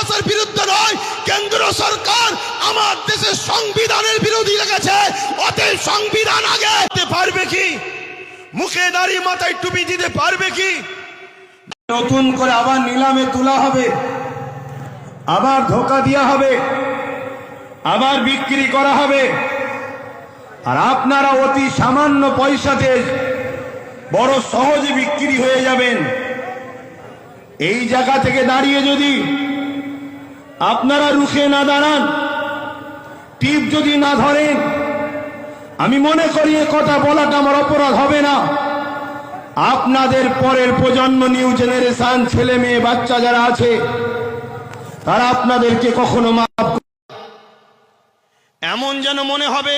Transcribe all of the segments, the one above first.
মাদ্রাসার বিরুদ্ধে নয়, কেন্দ্র সরকার আমার দেশের সংবিধানের বিরোধী লেগেছে। অতএব সংবিধান আগে পারবে কি? মুখে দাঁড়িয়ে মাথায় টুপি দিতে পারবে কি? নতুন করে আবার নিলামে তোলা হবে, আবার ধোকা দেওয়া হবে, আবার বিক্রি করা হবে। আর আপনারা অতি সামান্য পয়সাতে বড় সহজে বিক্রি হয়ে যাবেন। এই জায়গা থেকে দাঁড়িয়ে যদি আপনারা রুখে না দাঁড়ান, টিপ যদি না ধরেন, আমি মনে করি এ কথা বলাটা আমার অপরাধ হবে না। আপনাদের পরের প্রজন্ম, নিউ জেনারেশন, ছেলে মেয়ে বাচ্চা যারা আছে, তারা আপনাদেরকে কখনো মাফ। এমন যেন মনে হবে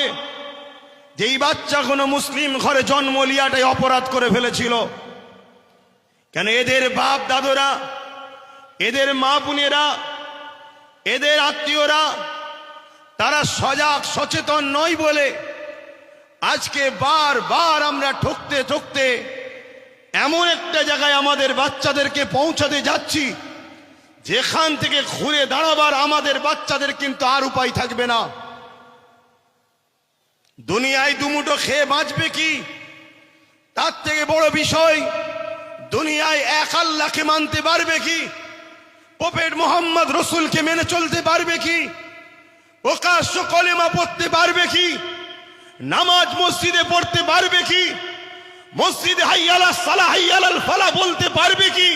যে এই বাচ্চা কোনো মুসলিম ঘরে জন্ম লিয়াটাই অপরাধ করে ফেলেছিল। কেন এদের বাপ দাদুরা, এদের মা বোনেরা, এদের আত্মীয়রা তারা সজাগ সচেতন নয় বলে আজকে বারবার আমরা ঠকতে ঠকতে এমন একটা জায়গায় আমাদের বাচ্চাদেরকে পৌঁছাতে যাচ্ছি যেখান থেকে ঘুরে দাঁড়াবার আমাদের বাচ্চাদের কিন্তু আর উপায় থাকবে না। দুনিয়ায় দুমুঠো খেয়ে বাঁচবে কি, তার থেকে বড় বিষয় দুনিয়ায় এক আল্লাহকে মানতে পারবে কি, প্রফেট মুহাম্মদ রসুলকে মেনে চলতে পারবে কি, প্রকাশ্য কলেমা পড়তে পারবে কি, নামাজ মসজিদে পড়তে পারবে কি, মসজিদে হাইয়া আলাস সালাহ হাইয়া আলাল ফালাহ বলতে পারবে কি,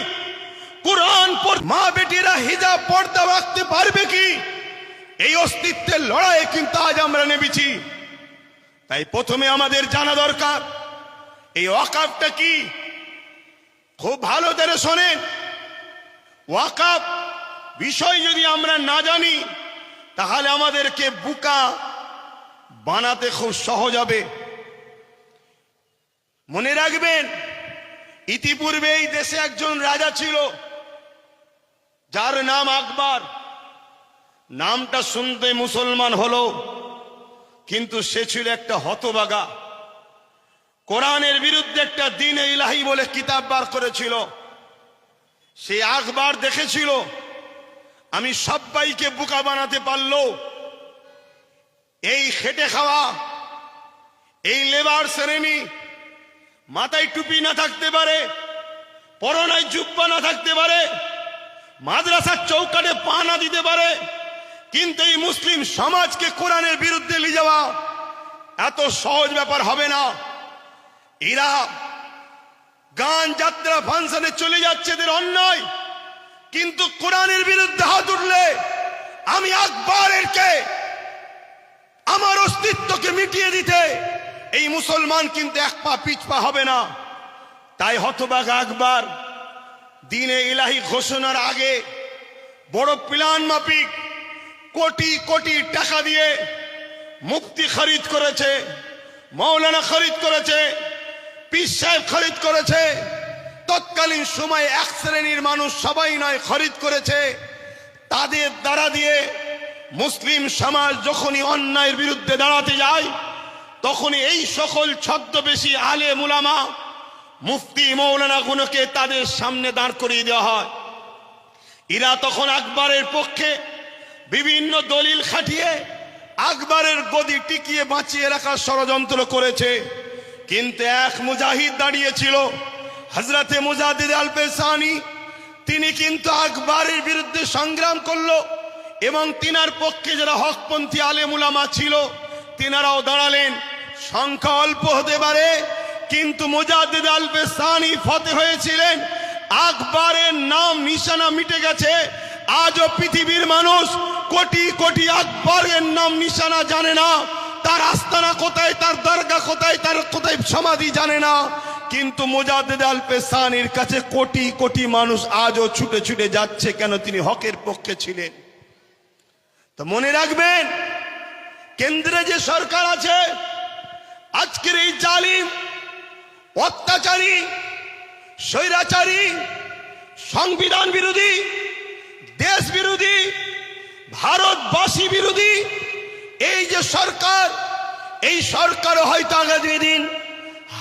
কুরআন পড়ে মা বেটিরা হিজাব পর্দা রাখতে পারবে কি? এই অস্তিত্বের লড়াইয়ে কিন্তু আজ আমরা নেমেছি। তাই প্রথমে আমাদের জানা দরকার এই ওয়াকাফটা কি। খুব ভালো করে শোনেন, ওয়াকাফ বিষয় যদি আমরা না জানি তাহলে আমাদেরকে বোকা বানাতে খুব সহজ হবে। মনে রাখবেন, ইতিপূর্বে এই দেশে একজন রাজা ছিল যার নাম আকবর। নামটা শুনতে মুসলমান হলো, কিন্তু সে ছিল একটা হতভাগা। কোরআনের বিরুদ্ধে একটা দ্বীন ইলাহি বলে কিতাব বার করেছিল। সে আকবর দেখেছিল আমি সবাইকে বোকা বানাতে পারলো। এই খেটে খাওয়া, এই লেবার শ্রেণী, মাথায় টুপি না থাকতে পারে, পরনায় জুব্বা না থাকতে পারে, মাদ্রাসার চৌকাঠে পা না দিতে পারে, কিন্তু এই মুসলিম সমাজকে কোরআনের বিরুদ্ধে নিয়ে যাওয়া এত সহজ ব্যাপার হবে না। এরা গান যাত্রা ফাংশনে চলে যাচ্ছে, এদের অন্যায়, কিন্তু কোরআনের বিরুদ্ধে হাত উঠলে আমি আকবরেরকে আমার অস্তিত্বকে মিটিয়ে দিতে এই মুসলমান কিন্তু এক পা পিছপা হবে না। তাই হতভাগা আকবর দ্বীনে ইলাহি ঘোষণার আগে বড় প্ল্যান মাফিক কোটি কোটি টাকা দিয়ে মুফতি খরিদ করেছে, মৌলানা খরিদ করেছে, পীর সাহেব খরিদ করেছে। তৎকালীন সময়ে এক শ্রেণীর মানুষ, সবাই নয়, খরিদ করেছে। তাদের দ্বারা দিয়ে মুসলিম সমাজ যখনই অন্যায়ের বিরুদ্ধে দাঁড়াতে যায় তখনই এই সকল ছদ্মবেশী আলেম উলামা, মুফতি, মৌলানা গুলোকে তাদের সামনে দাঁড় করিয়ে দেওয়া হয়। এরা তখন আকবরের পক্ষে বিভিন্ন দলিল খাটিয়ে আকবরের গদি টিকিয়ে বাঁচিয়ে রাখার ষড়যন্ত্র করেছে। কিন্তু এক মুজাহিদ দাঁড়িয়েছিল, হযরতে মুজাদ্দিদ আল-পেশানি। তিনি কিন্তু আকবরের বিরুদ্ধে সংগ্রাম করলো এবং তিনার পক্ষে যারা হকপন্থী আলেম উলামা ছিল তিনারাও দাঁড়ালেন। সংখ্যা অল্প হতে পারে, কিন্তু মুজাদ্দিদ আল-পেশানি ফতে হয়েছিলেন। আকবরের নাম নিশানা মিটে গেছে। আজও পৃথিবীর মানুষ কোটি কোটি আকবরের নাম নিশানা জানে না, তার আস্তানা কোথায়, তার দরগা কোথায়, তার কোথায় সমাধি জানে না। কিন্তু মুজাদ্দিদ আল-পেশানির কাছে কোটি কোটি মানুষ আজও ছুটে ছুটে যাচ্ছে। কেন? তিনি হকের পক্ষে ছিলেন। তো মনে রাখবেন, কেন্দ্রে যে সরকার আছে, আজকের এই জালিম, অত্যাচারী, স্বৈরাচারী, সংবিধান বিরোধী, দেশ বিরোধী, ভারতবাসী বিরোধী এই যে সরকার, এই সরকারও হয়তো আগামী দিন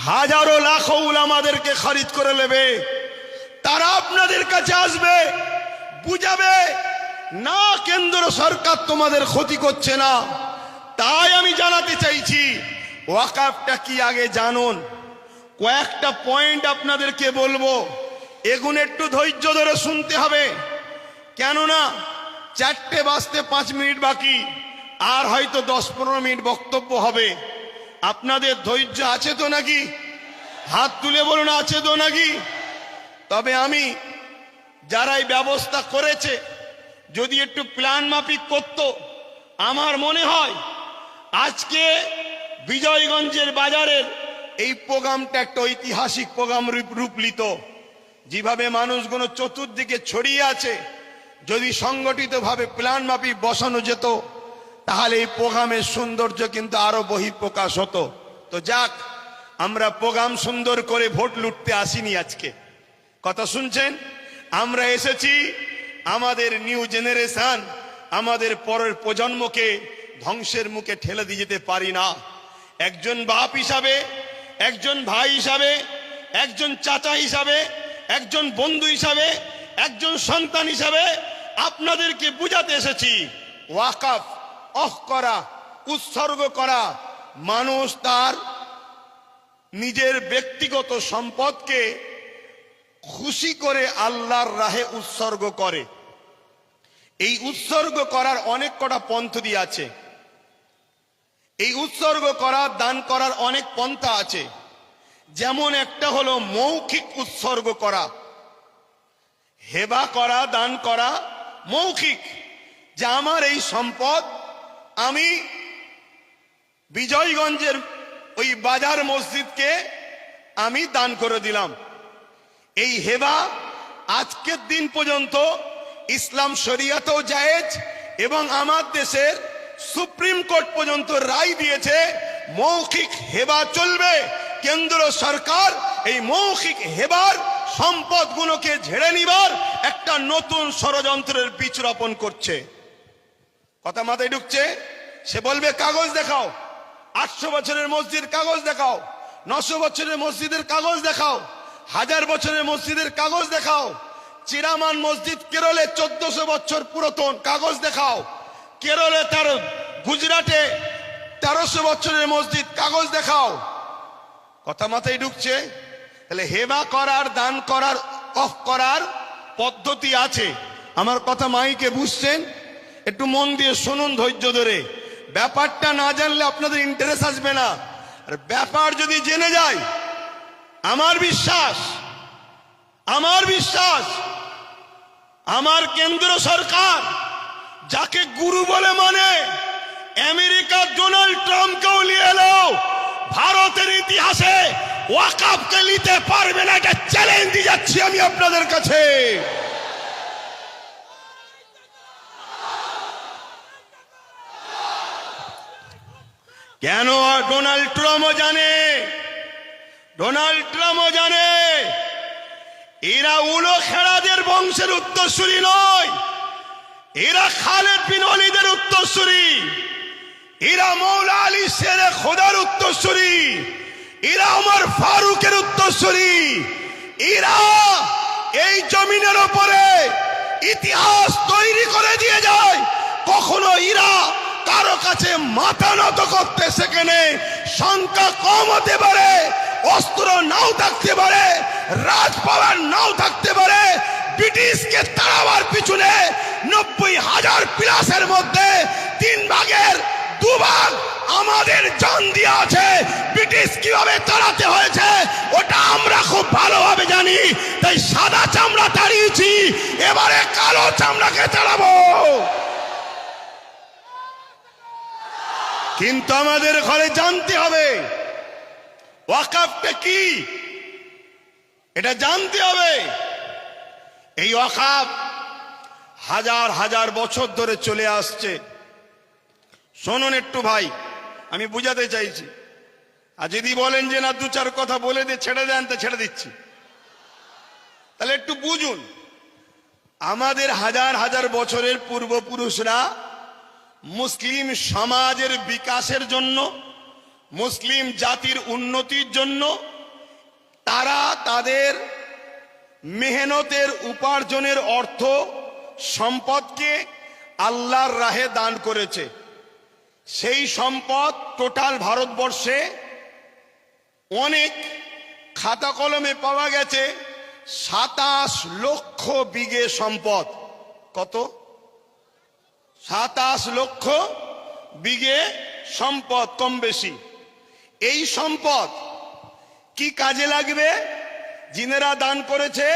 হাজারো লাখো উলামাদেরকে খরিদ করে নেবে। তারা আপনাদের কাছে আসবে, বুঝাবে না কেন্দ্র সরকার তোমাদের ক্ষতি করছে না। তাই আমি জানাতে চাইছি ওয়াকাফটা কি আগে জানুন। কয়েকটা পয়েন্ট আপনাদেরকে বলবো, এগুলো একটু ধৈর্য ধরে শুনতে হবে। কেননা 4টে বাজতে 5 মিনিট বাকি, আর হয়তো 10-15 মিনিট বক্তব্য হবে। আপনাদের ধৈর্য আছে তো নাকি? হাত তুলে বলুন আছে তো নাকি? তবে আমি যারা এই ব্যবস্থা করেছে যদি একটু প্ল্যান মাফিক করত, আমার মনে হয় আজকে বিজয়গঞ্জের বাজারের এই প্রোগ্রামটা একটা ঐতিহাসিক প্রোগ্রাম রূপ নিত। যেভাবে মানুষগুলো চতুর্দিকে ছড়িয়ে আছে, যদি সংগঠিতভাবে প্ল্যান মাফিক বসানো যেত তাহলে এই প্রোগ্রামের সৌন্দর্য কিন্তু আরো বহিঃপ্রকাশ হতো। তো যাক, আমরা প্রোগ্রাম সুন্দর করে ভোট লুটতে আসিনি আজকে। কথা শুনছেন? আমরা এসেছি আমাদের নিউ জেনারেশন, আমাদের পরের প্রজন্মকে ধ্বংসের মুখে ঠেলে দিয়ে যেতে পারি না। একজন বাপ হিসাবে, একজন ভাই হিসাবে, একজন চাচা হিসাবে, একজন বন্ধু হিসাবে, একজন সন্তান হিসাবে আপনাদেরকে বুঝাতে এসেছি ওয়াকাফ অফ করা, উৎসর্গ করা, মানুষ তার নিজের ব্যক্তিগত সম্পদকে খুশি করে আল্লাহর রাহে উৎসর্গ করে। এই উৎসর্গ করার অনেক কটা পদ্ধতি আছে। এই উৎসর্গ করা, দান করার অনেক পন্থা আছে। যেমন একটা হলো মৌখিক উৎসর্গ করা, হেবা করা, দান করা মৌখিক, যে আমার এই সম্পদ আমি বিজয়গঞ্জের ওই বাজার মসজিদকে আমি দান করে দিলাম। এই হেবা আজকের দিন পর্যন্ত ইসলাম শরিয়াতেও জায়েজ এবং আমার দেশের সুপ্রিম কোর্ট পর্যন্ত রায় দিয়েছে মৌখিক হেবা চলবে। কেন্দ্র সরকার এই মৌখিক হেবার সম্পদগুলোকে ঝেড়ে নিবার একটা নতুন ষড়যন্ত্রের বীজ রোপণ করছে। কথা মাথায় ঢুকছে? সে বলবে কাগজ দেখাও, 800 বছরের মসজিদ কাগজ দেখাও, 900 বছরের মসজিদের কাগজ দেখাও, 1000 বছরের মসজিদের কাগজ দেখাও। চিরামান মসজিদ কেরলে 1400 বছর পুরাতন, কাগজ দেখাও। কেরলে গুজরাটে 1300 বছরের মসজিদ, কাগজ দেখাও। কথা মাথায় ঢুকছে? তাহলে হেবা করার, দান করার, অফ করার পদ্ধতি আছে। আমার কথা মাইকে বুঝছেন? একটু মন দিয়ে শুনুন ধৈর্য ধরে। ব্যাপারটা না জানলে আপনাদের ইন্টারেস্ট আসবে না। আর ব্যাপার যদি জেনে যায়, আমার বিশ্বাস আমার কেন্দ্র সরকার যাকে গুরু বলে মানে, আমেরিকার ডোনাল্ড ট্রাম্পকেও নিয়ে এলো, ভারতের ইতিহাসে ওয়াকাফকে নিতে পারবে না, এটা চ্যালেঞ্জ দিয়ে যাচ্ছি আমি আপনাদের কাছে। কেন? ডোনাল্ড ট্রাম্পও জানে এরা উলো খেড়াদের বংশের উত্তরসূরি নয়, এরা খালেদ বিন ওয়ালিদের উত্তরসূরি, এরা মৌলা আলী শেরে খোদার উত্তরসূরি, এরা ওমর ফারুকের উত্তরসূরি। এরা এই জমিনের উপরে ইতিহাস তৈরি করে দিয়ে যায়। কখনো এরা কারো কাছে মাথা নত করতে সেখানে সংখ্যা কম হতে পারে, অস্ত্র নাও থাকতে পারে, রাজ পাওয়ার নাও থাকতে পারে। ব্রিটিশকে তাড়াবার পিছনে 90,000 প্লাসের মধ্যে 3 ভাগের 2 ভাগ আমাদের জান দিয়ে আছে। ব্রিটিশ কিভাবে তাড়াতে হয়েছে ওটা আমরা খুব ভালোভাবে জানি। তাই সাদা চামড়া তাড়িয়েছি, এবারে কালো চামড়াকে তাড়াবো। কিন্তু আমাদের ঘরে জানতে হবে ওয়াকাফটা কি, এটা জানতে হবে। এই ওয়াকাফ হাজার হাজার বছর ধরে চলে আসছে। শুনুন একটু ভাই, আমি বুঝাতে চাইছি। আর যদি বলেন যে না 2-4 কথা বলে দিয়ে ছেড়ে দেন, তো ছেড়ে দিচ্ছি। তাহলে একটু বুঝুন, আমাদের হাজার হাজার বছরের পূর্বপুরুষরা মুসলিম সমাজের বিকাশের জন্য, মুসলিম জাতির উন্নতির জন্য তারা তাদের মেহনতের উপার্জনের অর্থ সম্পদকে আল্লাহর রাহে দান করেছে। সেই সম্পদ টোটাল ভারতবর্ষে অনেক খাতা কলমে পাওয়া গেছে 27 লক্ষ বিঘে সম্পদ। কত? 27 লক্ষ বিঘে সম্পদ, কম বেশি। এই সম্পদ কি কাজে লাগবে? যিনারা দান করেছে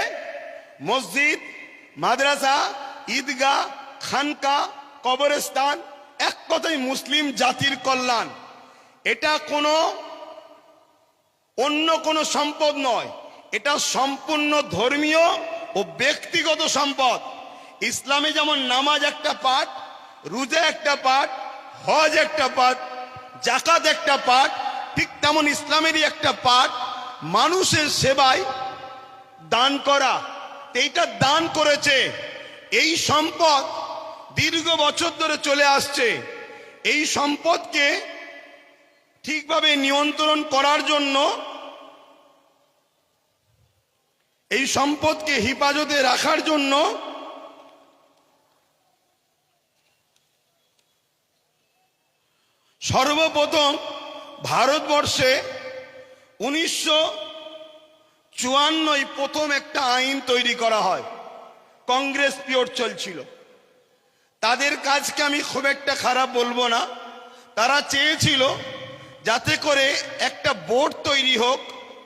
মসজিদ, মাদ্রাসা, ঈদগাহ, খানকা, কবরস্থান, এক কথায় মুসলিম জাতির কল্যাণ। এটা কোনো অন্য কোনো সম্পদ নয়, এটা সম্পূর্ণ ধর্মীয় ও ব্যক্তিগত সম্পদ। ইসলামে যেমন নামাজ একটা পাঠ, রোজা একটা পাঠ, হজ একটা পাঠ, জাকাত একটা পাঠ, ঠিক তেমন ইসলামেরই একটা পাঠ মানুষের সেবায় দান করা। এইটা দান করেছে। এই সম্পদ দীর্ঘ বছর ধরে চলে আসছে। এই সম্পদকে ঠিকভাবে নিয়ন্ত্রণ করার জন্য, এই সম্পদকে হেফাজতে রাখার জন্য সর্বপ্রথম ভারতবর্ষে 1954 প্রথম একটা আইন তৈরি করা হয়। কংগ্রেস পিরিয়ড চলছিল। তাদের কাজকে আমি খুব একটা খারাপ বলবো না। তারা চেয়েছিল যাতে করে একটা বোর্ড তৈরি হোক,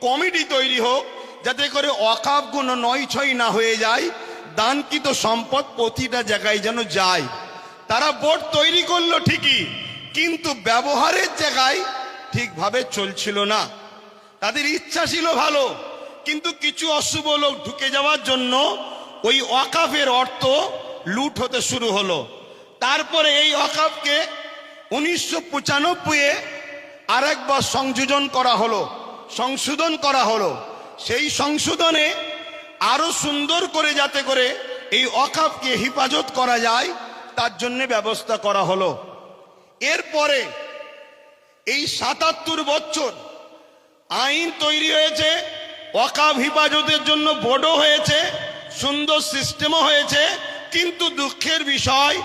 কমিটি তৈরি হোক, যাতে করে ওয়াকফগুলো নয় ছয় না হয়ে যায়, দানকৃত সম্পদ প্রতিটা জায়গায় যেন যায়। তারা বোর্ড তৈরি করলো ঠিকই, কিন্তু ব্যবহারের জায়গায় ঠিকভাবে চলছিল না। তাদের ইচ্ছা ছিল ভালো, কিন্তু কিছু অশুভ লোক ঢুকে যাওয়ার জন্য ওই ওয়াকফের অর্থ লুট হতে শুরু হলো। তারপরে এই ওয়াকফকে 1995-এ আরেকবার সংযোজন করা হলো, সংশোধন করা হলো। সেই সংশোধনে আরো সুন্দর করে যাতে করে এই ওয়াকফকে হেফাজত করা যায় তার জন্য ব্যবস্থা করা হলো। এরপরে এই 77 বছর আইন তৈরি হয়েছে, ওয়াকফ হেফাজতের জন্য বোর্ডও হয়েছে, সুন্দর সিস্টেমও হয়েছে, কিন্তু দুঃখের বিষয়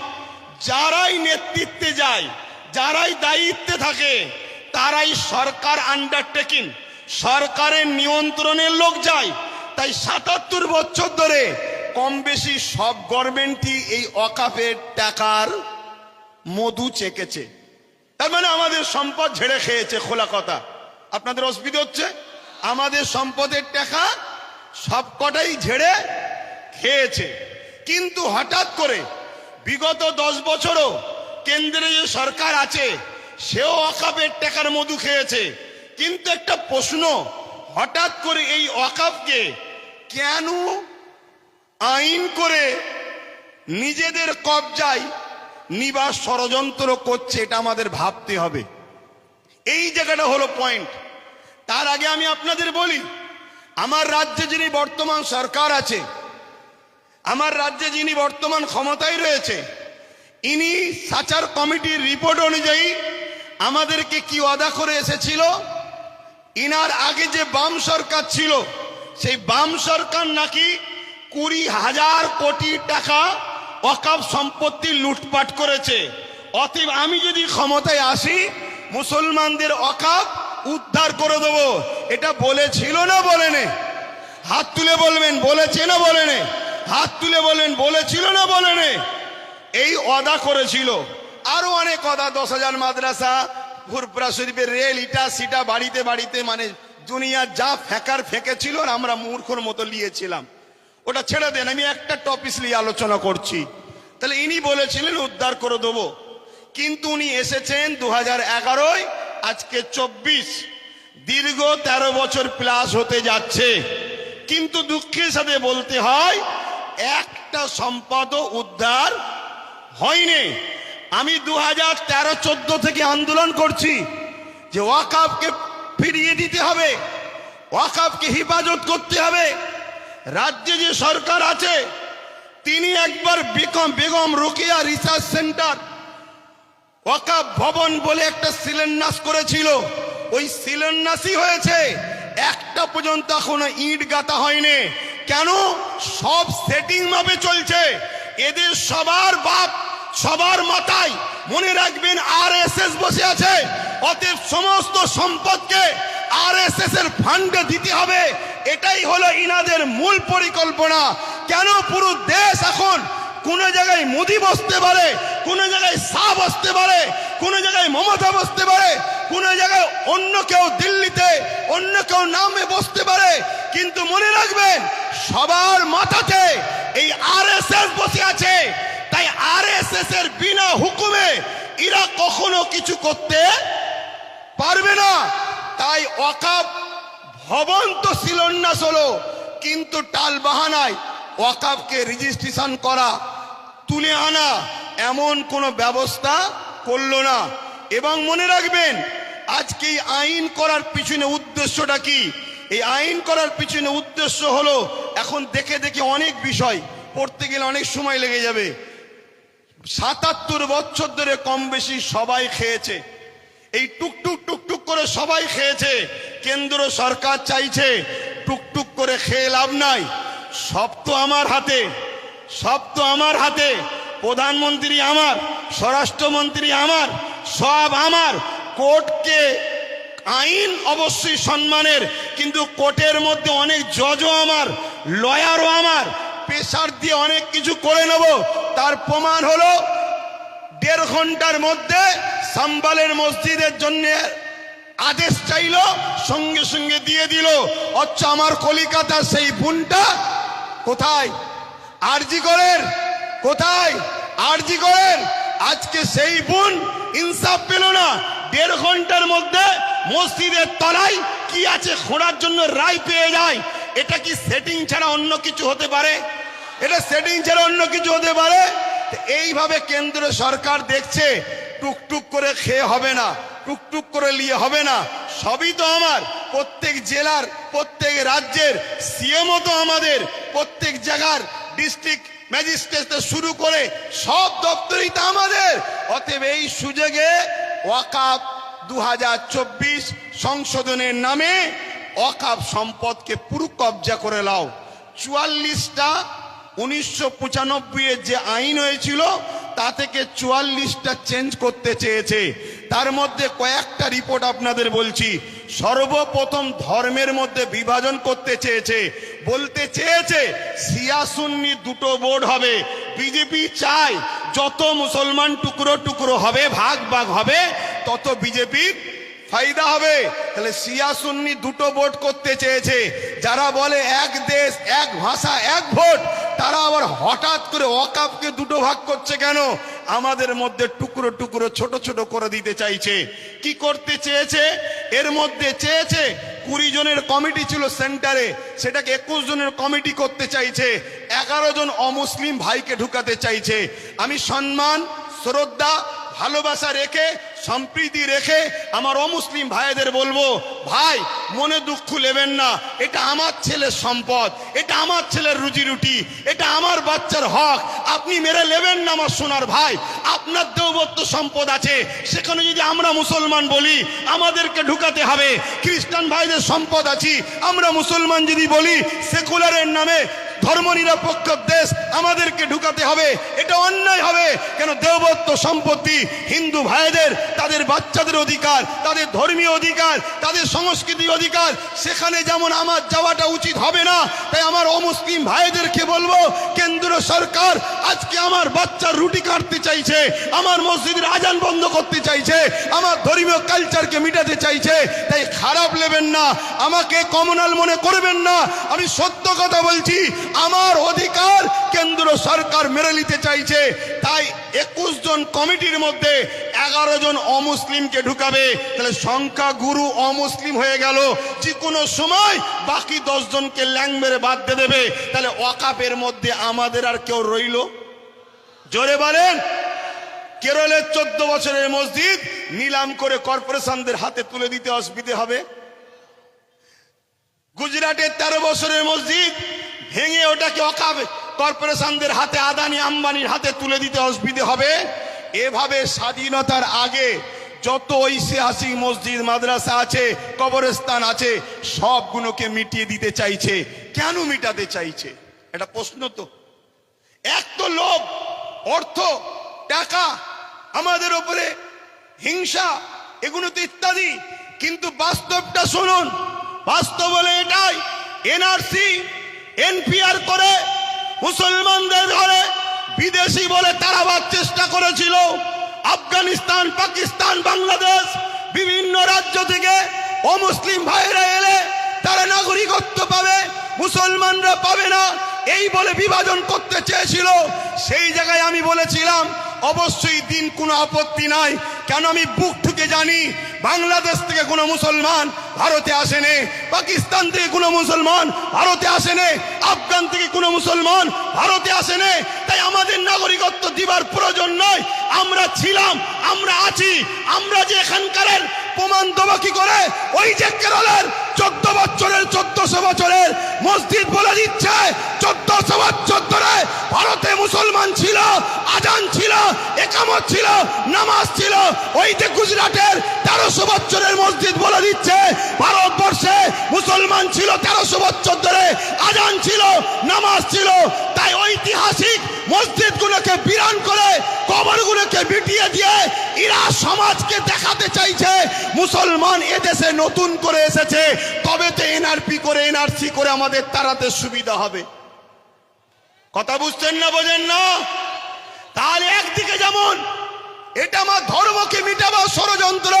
যারাই নেতৃত্বে যায়, যারাই দায়িত্বে থাকে, তারাই সরকার আন্ডারটেকিং, সরকারের নিয়ন্ত্রণের লোক যায়। তাই 77 বছর ধরে কম বেশি সব গভর্নমেন্টই এই ওয়াকফের টাকার মধু চেকেছে। তার মানে আমাদের সম্পদ ঝেড়ে খেয়েছে। খোলা কথা, আপনাদের অসুবিধা হচ্ছে? আমাদের সম্পদের টাকা সবকটাই ঝেড়ে খেয়েছে। কিন্তু হঠাৎ করে বিগত 10 বছরও কেন্দ্রে যে সরকার আছে সেও ওয়াকফের টাকার মধু খেয়েছে। কিন্তু একটা প্রশ্ন, হঠাৎ করে এই ওয়াকফকে কেন আইন করে নিজেদের কবজায় নিবাস ষড়যন্ত্র করছে, এটা আমাদের ভাবতে হবে। এই জায়গাটা হলো পয়েন্ট। তার আগে আমি আপনাদের বলি, আমার রাজ্যে যিনি বর্তমান সরকার আছে, আমার রাজ্যে যিনি বর্তমান ক্ষমতায় রয়েছে, ইনি সাচার কমিটির রিপোর্ট অনুযায়ী আমাদেরকে কি ওয়াদা করে এসেছিল, ইনার আগে যে বাম সরকার ছিল সেই বাম সরকার নাকি 20,000 কোটি টাকা ওয়াকফ সম্পত্তি লুটপাট করেছে। অতএব আমি যদি ক্ষমতায় আসি মুসলমানদের ওয়াকফ উদ্ধার করে দেব। এটা বলেছিল না বলেনি? হাত তুলে বলবেন বলেছে না বলেনি? হাত তুলে বলেন বলেছিল না বলেনি? এই ওয়াদা করেছিল। আরো অনেক ওয়াদা, 10,000 মাদ্রাসা, ফুরপুরা শরীফের রেল, ইটা সিটা, বাড়িতে বাড়িতে, মানে দুনিয়া যা ফেকার ফেঁকেছিল আর আমরা মূর্খর মতো নিয়েছিলাম। ওটা ছেড়ে দেন, আমি একটা টপিক নিয়ে আলোচনা করছি। তাহলে ইনি বলেছিলেন উদ্ধার করে দেবো, কিন্তু উনি এসেছেন 2011, আজকে 24, দীর্ঘ 13 বছর প্লাস হতে যাচ্ছে। কিন্তু দুঃখের সাথে বলতে হয় একটা সম্পদও উদ্ধার হয়নি। আমি 2013-14 থেকে আন্দোলন করছি যে ওয়াকফকে ফিরিয়ে দিতে হবে, ওয়াকফকে হেফাজত করতে হবে। রাজ্যে যে সরকার আছে তিনি একবার বেগম রোকেয়া রিসার্চ সেন্টার ওয়াকফ ভবন বলে একটা শিলান্যাস করেছিল। ওই শিলান্যাসই হয়েছে, একটা পর্যন্ত এখনো ইট গাঁথা হয়নি। কেন? সব সেটিং ভাবে চলছে। এদের সবার বাপ সবার মাথায় মনে রাখবেন আরএসএস বসে আছে। অতএব সমস্ত সম্পদকে আরএসএস এর ফান্ডে দিতে হবে, এটাই হলো ইনাদের মূল পরিকল্পনা। কেন পুরো দেশ এখন কোন জায়গায় মোদি বসতে পারে, কোন জায়গায় শাহ বসতে পারে, কোন জায়গায় মমতা বসতে পারে, কোন জায়গায় অন্য কেউ দিল্লিতে অন্য কেউ নামে বসতে পারে, কিন্তু মনে রাখবেন সবার মাথাতে এই আরএসএস বসে আছে। তাই আরএসএস এর বিনা হুকুমে এরা কখনো কিছু করতে পারবে না। তাই ওয়াকাফ ভবন তো শিলান্যাস হলো, কিন্তু টাল বাহানায় ওয়াকাফকে রেজিস্ট্রেশন করা, তুলে আনা এমন কোনো ব্যবস্থা করলো না। এবং মনে রাখবেন আজকে এই আইন করার পিছনে উদ্দেশ্যটা কি? এই আইন করার পিছনে উদ্দেশ্য হলো, এখন দেখে দেখে অনেক বিষয় পড়তে গেলে অনেক সময় লেগে যাবে। ৭৭ বছর ধরে কম বেশি সবাই খেয়েছে, এই টুকটুক টুকটুক করে সবাই খেয়েছে। কেন্দ্র সরকার চাইছে টুকটুক করে খেয়ে লাভ নাই, সব তো আমার হাতে, সব তো আমার হাতে। প্রধানমন্ত্রী আমার, স্বরাষ্ট্রমন্ত্রী আমার, সব আমার। কোর্টকে আইন অবশ্যই সম্মানের, কিন্তু কোর্টের মধ্যে অনেক জজও আমার, লয়ারও আমার। প্রেসার দিয়ে অনেক কিছু করে নেব। তার প্রমাণ হলো ১.৫ ঘন্টার মধ্যে সাম্বালের মসজিদের জন্য আদেশ চাইলো, সঙ্গে সঙ্গে দিয়ে দিল। অথচ আমার কলিকাতার সেই বোনটা কোথায়? আরজি করেন কোথায়? আরজি করেন। আজকে সেই বোন ইনসাফ পেল না। ১.৫ ঘন্টার মধ্যে মসজিদের তলায় কি আছে খোঁড়ার জন্য রায় পেয়ে যায়। এটা কি সেটিং ছাড়া অন্য কিছু হতে পারে? এটা সেটিং ছাড়া অন্য কিছু হতে পারে? এইভাবে কেন্দ্র সরকার দেখছে টুকটুক করে খেয়ে হবে না, টুকটুক করে নিয়ে হবে না। সবই তো আমার, প্রত্যেক জেলার প্রত্যেক রাজ্যের সিএমও তো আমাদের, প্রত্যেক জায়গার ডিস্ট্রিক্ট ম্যাজিস্ট্রেট শুরু করে সব দপ্তরই তো আমাদের। অতএব এই সুযোগে ওয়াকাফ ২০২৪ সংশোধনের নামে ওয়াকাফ সম্পদকে পুরো কবজা করে নাও। ৪৪টা ১৯৯৫ এর যে আইন হয়েছিল তা থেকে ৪৪টা চেঞ্জ করতে চেয়েছে। তার মধ্যে কয়েকটা রিপোর্ট আপনাদের বলছি। সর্বপ্রথম ধর্মের মধ্যে বিভাজন করতে চেয়েছে, বলতে চেয়েছে শিয়া সুন্নি দুটো বোর্ড হবে। বিজেপি চায় যত মুসলমান টুকরো টুকরো হবে, ভাগ ভাগ হবে, তত বিজেপির ফায়দা হবে। তাহলে শিয়া সুন্নি দুটো ভোট করতে চেয়েছে। যারা বলে এক দেশ এক ভাষা এক ভোট, তারা আবার হঠাৎ করে ওয়াকাফকে দুটো ভাগ করছে কেন? আমাদের মধ্যে টুকরো টুকরো ছোট ছোট করে দিতে চাইছে। কি করতে চেয়েছে? এর মধ্যে চেয়েছে ২০ জনের কমিটি ছিল সেন্টারে, সেটাকে ২১ জনের কমিটি করতে চাইছে। ১১ জন অমুসলিম ভাইকে ঢুকাতে চাইছে। আমি সম্মান, শ্রদ্ধা, ভালোবাসা রেখে, সম্প্রীতি রেখে আমার অমুসলিম ভাইদের বলবো, ভাই মনে দুঃখ নেবেন না, এটা আমার ছেলের সম্পদ, এটা আমার ছেলের রুজি রুটি, এটা আমার বাচ্চার হক, আপনি মেরে নেবেন না আমার সোনার ভাই। আপনার দেবত্ব সম্পদ আছে, সেখানে যদি আমরা মুসলমান বলি আমাদেরকে ঢুকাতে হবে। খ্রিস্টান ভাইদের সম্পদ আছে, আমরা মুসলমান যদি বলি সেকুলারের নামে ধর্ম নিরপেক্ষ দেশ আমাদেরকে ঢুকাতে হবে। এটা অন্যায় হবে। কেন? দেবত্ব সম্পত্তি হিন্দু ভাইদের, তাদের বাচ্চাদের অধিকার, তাদের ধর্মীয় অধিকার, তাদের সংস্কৃতি অধিকার, সেখানে যেমন আমার যাওয়াটা উচিত হবে না। তাই আমার অমুসলিম ভাইদেরকে বলবো, কেন্দ্র সরকার আজকে আমার বাচ্চার রুটি কাটতে চাইছে, আমার মসজিদের আজান বন্ধ করতে চাইছে, আমার ধর্মীয় কালচারকে মিটাতে চাইছে। তাই খারাপ নেবেন না, আমাকে কমনাল মনে করবেন না। আমি সত্য কথা বলছি, আমার অধিকার কেন্দ্র সরকার মেরে নিতে চাইছে। তাই ২১ জন কমিটির মধ্যে ১১ জন অমুসলিমকে ঢুকাবে। তাহলে সংখ্যা গুরু অমুসলিম হয়ে গেল। যে কোনো সময় বাকি ১০ জনকে ল্যাং মেরে বাদ দিয়ে দেবে। তাহলে ওয়াকাফের মধ্যে আমাদের আর কেউ রইল? জোরে বলেন। কেরলের ১৪ বছরের মসজিদ নিলাম করে কর্পোরেশনদের হাতে তুলে দিতে অসুবিধে হবে। গুজরাটের ১৩ বছরের মসজিদ ভেঙে ওটাকে ওয়াকাফ কর্পোরেশনদের হাতে, আদানি আম্বানির হাতে তুলে দিতে অসুবিধে হবে। এভাবে স্বাধীনতার আগে যত ঐতিহাসিক মসজিদ মাদ্রাসা আছে, কবরস্থান আছে, সবগুলোকে মিটিয়ে দিতে চাইছে। কেন মিটাতে চাইছে? এটা প্রশ্ন তো। এক তো লোভ, অর্থ, টাকা, আমাদের উপরে হিংসা, এগুলো তো ইত্যাদি। কিন্তু বাস্তবটা শুনুন, বাস্তব বলে এটাই, এনআরসি এনপিআর করে মুসলমানদের ঘরে বিদেশি বলে তাড়াবার চেষ্টা করেছিল। আফগানিস্তান, পাকিস্তান, বাংলাদেশ বিভিন্ন রাজ্য থেকে অমুসলিম ভাইরা এলে তারা নাগরিকত্ব পাবে, মুসলমানরা পাবে না, এই বলে বিভাজন করতে চেয়েছিল। সেই জায়গায় আমি বলেছিলাম অবশ্যই দিন কোনো আপত্তি নাই, কেন আমি বুক ঠুকে জানি বাংলাদেশ থেকে কোনো মুসলমান ভারতে আসেনি, পাকিস্তান থেকে কোনো মুসলমান ভারতে আসেনি, আফগান থেকে কোনো মুসলমান ভারতে আসেনি। তাই আমাদের নাগরিকত্ব দিবার প্রয়োজন নয়। আমরা ছিলাম, আমরা আছি, আমরা যে এখানকারের প্রমাণ দেবো কি করে? ওই যে কেরলের 14 বছরের 1400 বছরের মসজিদ বলে দিচ্ছে 1400 বছর ধরে ভারতে মুসলমান ছিল, আজান ছিল, একামত ছিল, নামাজ ছিল। ওই যে গুজরাটের 1300 বছরের মসজিদ বলে দিচ্ছে ভারতবর্ষে মুসলমান ছিল 1300 বছর ধরে, আজান ছিল, নামাজ ছিল। তাই ঐতিহাসিক মসজিদগুলোকে বিরান করে কবরগুলোকে মিটিয়ে দিয়ে এরা সমাজকে দেখাতে চাইছে মুসলমান এদেশে নতুন করে এসেছে, তবে তো এনআরপি করে এনআরসি করে আমাদের তাড়াতে সুবিধা হবে। কথা বুঝছেন না, বোঝেন না? তাহলে একদিকে যেমন এটা আমার ধর্মকে মিটাবার ষড়যন্ত্র,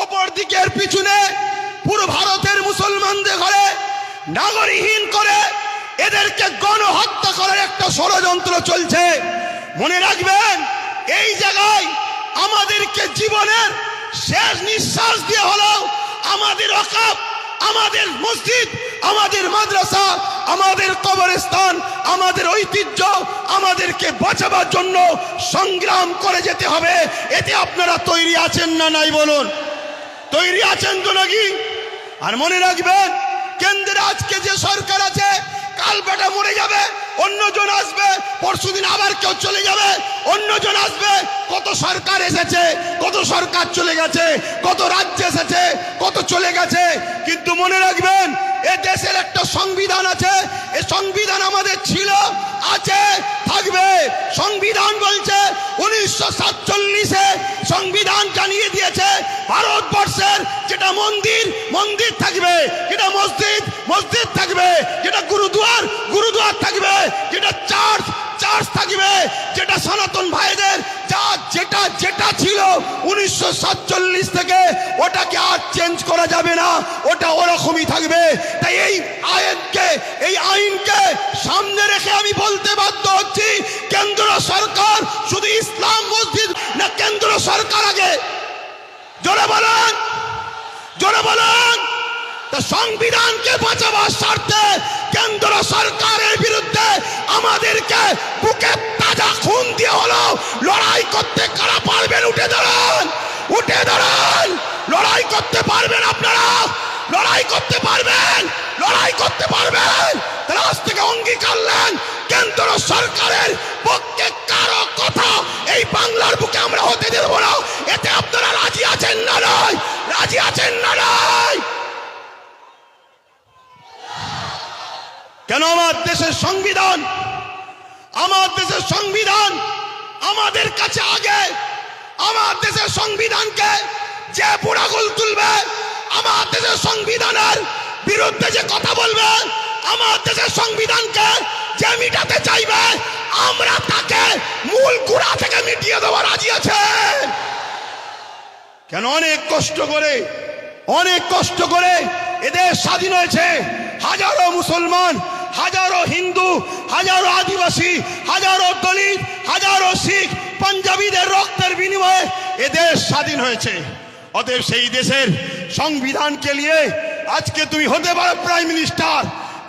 অপর দিকে এর পিছনে পুরো ভারতের মুসলমানদের ঘরে নাগরিকহীন করে এদেরকে গণহত্যা করার একটা ষড়যন্ত্র চলছে। মনে রাখবেন, এই জায়গায় আমাদেরকে জীবনের শেষ নিঃশ্বাস দিয়ে হলেও আমাদের ওয়াকফ, আমাদের মসজিদ, আমাদের মাদ্রাসা, আমাদের কবরস্থান, আমাদের ঐতিহ্য আমাদেরকে বাঁচাবার জন্য সংগ্রাম করে যেতে হবে। এতে আপনারা তৈরি আছেন না নাই বলুন? তৈরি আছেন তো নাকি? আর মনে রাখবেন, কেন্দ্রে আজকে যে সরকার আছে, কাল বেটা মরে যাবে, অন্যজন আসবে, পরশুদিন আবার কেউ চলে যাবে, অন্যজন আসবে। কত সরকার এসেছে, কত সরকার চলে গেছে, কত রাজ্য এসেছে, কত চলে গেছে। কিন্তু মনে রাখবেন, এ দেশের একটা সংবিধান আছে, এ সংবিধান আমাদের ছিল, আছে, থাকবে। সংবিধান বলছে 1947-এ সংবিধান জানিয়ে দিয়েছে ভারতবর্ষের যেটা মন্দির, মন্দির থাকবে, যেটা মসজিদ, মসজিদ থাকবে, যেটা গুরুদুয়ার, গুরুদুয়ার থাকবে, যেটা চার্চ, চার্চ থাকবে, যেটা সনাতন ভাইদের যা যেটা যেটা ছিল 1947 থেকে ওটাকে আর চেঞ্জ করা যাবে না, ওটা ওরকমই থাকবে। তাই এই আইনকে সামনে রেখে আমি বলতে বাধ্য হচ্ছি, কেন্দ্র সরকার শুধু ইসলাম মসজিদ না, কেন্দ্র সরকার আগে। জোরে বলেন, জোরে বলেন। সংবিধানকে বাঁচাবার স্বার্থে কেন্দ্র সরকারের বিরুদ্ধে আমাদেরকে বুকে তাজা খুন দিয়ে হলো লড়াই করতে কারা পারবেন? উঠে দাঁড়ান, উঠে দাঁড়ান। লড়াই করতে পারবেন আপনারা, লড়াই করতে পারবেন, লড়াই করতে পারবেন। তাহলে আজ থেকে অঙ্গীকার নেন, কেন্দ্র সরকারের পক্ষে কারো কথা এই বাংলার বুকে আমরা হতে দেব না। এতে আপনারা রাজি আছেন না নয়? রাজি আছেন না নয়? কেন? আমার দেশের সংবিধান, আমার দেশের সংবিধান আমাদের কাছে আগে। আমার দেশের সংবিধানকে যে বুড়াগুল তুলবে, আমার দেশের সংবিধানের বিরুদ্ধে যে কথা বলবে, আমার দেশের সংবিধানকে যে মিটাতে চাইবে, আমরা তাকে মূল গোড়া থেকে মিটিয়ে দেওয়া রাজি আছে। কেন? অনেক কষ্ট করে, অনেক কষ্ট করে এদের স্বাধীন হয়েছে। হাজারো মুসলমান, হাজারো হিন্দু, হাজারো আদিবাসী, হাজারো দলিত, হাজারো শিখ, পাঞ্জাবিদের রক্তের বিনিময়ে এদেশ স্বাধীন হয়েছে। অতএব সেই দেশের সংবিধানকে নিয়ে আজকে তুমি হতে পারো প্রাইম মিনিস্টার,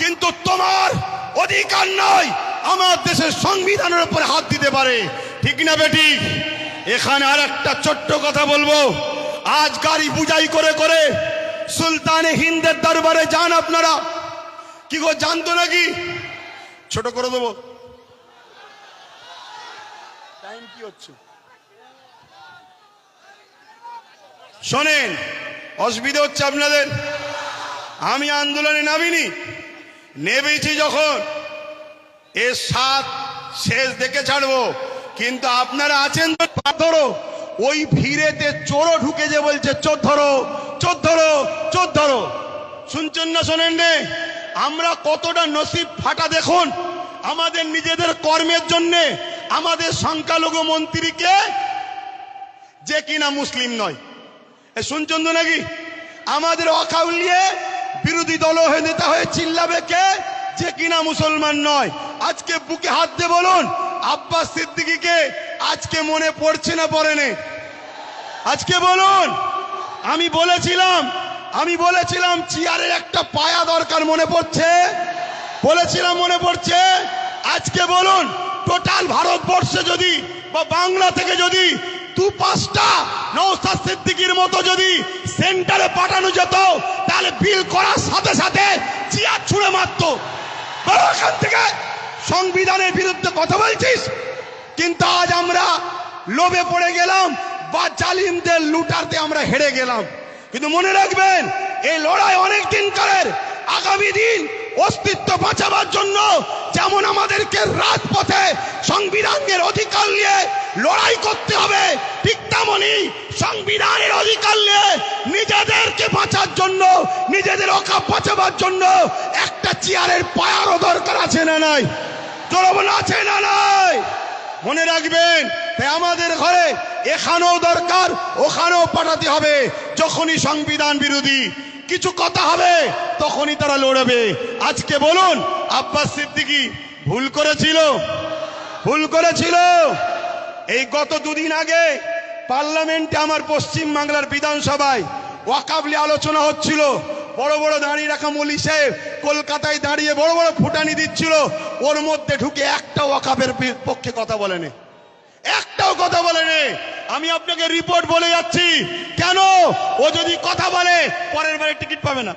কিন্তু তোমার অধিকার নয় আমার দেশের সংবিধানের উপর হাত দিতে পারে। ঠিক না বেটি? এখানে আর একটা ছোট্ট কথা বলবো। আজ গাড়ি বুঝাই করে করে সুলতানে হিন্দের দরবারে যান আপনারা। কি গো, জানতো নাকি? ছোট করে দেবো, টাইম কি হচ্ছে? শোনেন, অসুবিধা হচ্ছে আপনাদের। আমি আন্দোলনে নামিনি, নেমেছি যখন এর সাত শেষ দেখে ছাড়বো। কিন্তু আপনারা আছেন তো ধরো ওই ভিড়েতে চোরও ঢুকে যে বলছে চোর ধরো চোর ধরো চোর ধরো। শুনছেন না শোনেন নে? আমরা কতটা নসিব ফাটা দেখুন, আমাদের নিজেদের কর্মের জন্যে আমাদের সংখ্যালঘু মন্ত্রীকে যে কিনা মুসলিম নয়, শুনছেন তো নাকি? আমাদের অকাউলিয়ে বিরোধী দল হয়ে নেতা হয়ে চিল্লাবে কে? যে কিনা মুসলমান নয়। আজকে বুকে হাত দিয়ে বলুন, আব্বাস সিদ্দিকীকে আজকে মনে পড়ছে না পড়েনি? আজকে বলুন। আমি বলেছিলাম চেয়ারের একটা পায়া দরকার, মনে পড়ছে? বলেছিলাম মনে পড়ছে? আজকে বলুন, টোটাল ভারতবর্ষে যদি বা বাংলা থেকে যদি 2-5টা নওশাদ সিদ্দিকীর মতো যদি সেন্টারে পাঠানো যেত, তাহলে বিল করার সাথে সাথে চেয়ার ছুঁড়ে মারতো। এখান থেকে সংবিধানের বিরুদ্ধে কথা বলছিস, কিন্তু আজ আমরা লোভে পড়ে গেলাম বা জালিমদের লুটারতে আমরা হেরে গেলাম। কিন্তু মনে রাখবেন, এই লড়াই অনেক দিন কালের। আগামী দিন অস্তিত্ব বাঁচাবার জন্য যেমন আমাদেরকে রাজপথে সংবিধানের অধিকার নিয়ে লড়াই করতে হবে, ঠিক তেমনি সংবিধানের অধিকার নিয়ে নিজেদেরকে বাঁচার জন্য, নিজেদের অকাপ বাঁচাবার জন্য একটা চেয়ারের পায়ারও দরকার আছে না নাই? চলবনা আছে না নাই? মনে রাখবেন, তাই আমাদের ঘরে এখানেও দরকার, ওখানেও পাঠাতে হবে। যখনই সংবিধান বিরোধী কিছু কথা হবে তখনই তারা লড়বে। আজকে বলুন, আব্বাস সিদ্দিকী ভুল করেছিল। এই গত 2 দিন আগে পার্লামেন্টে আমার পশ্চিম বাংলার বিধানসভায় ওয়াকফ নিয়ে আলোচনা হচ্ছিল। বড় বড় দাঁড়িয়ে রাখা মৌলী সাহেব কলকাতায় দাঁড়িয়ে বড় বড় ফুটানি দিচ্ছিল, ওর মধ্যে ঢুকে একটা ওয়াকফের পক্ষে কথা বলেনি, একটাও কথা বলেনি। আমি আপনাকে রিপোর্ট বলে যাচ্ছি, কেন? ও যদি কথা বলে পরের বারে টিকিট পাবে না,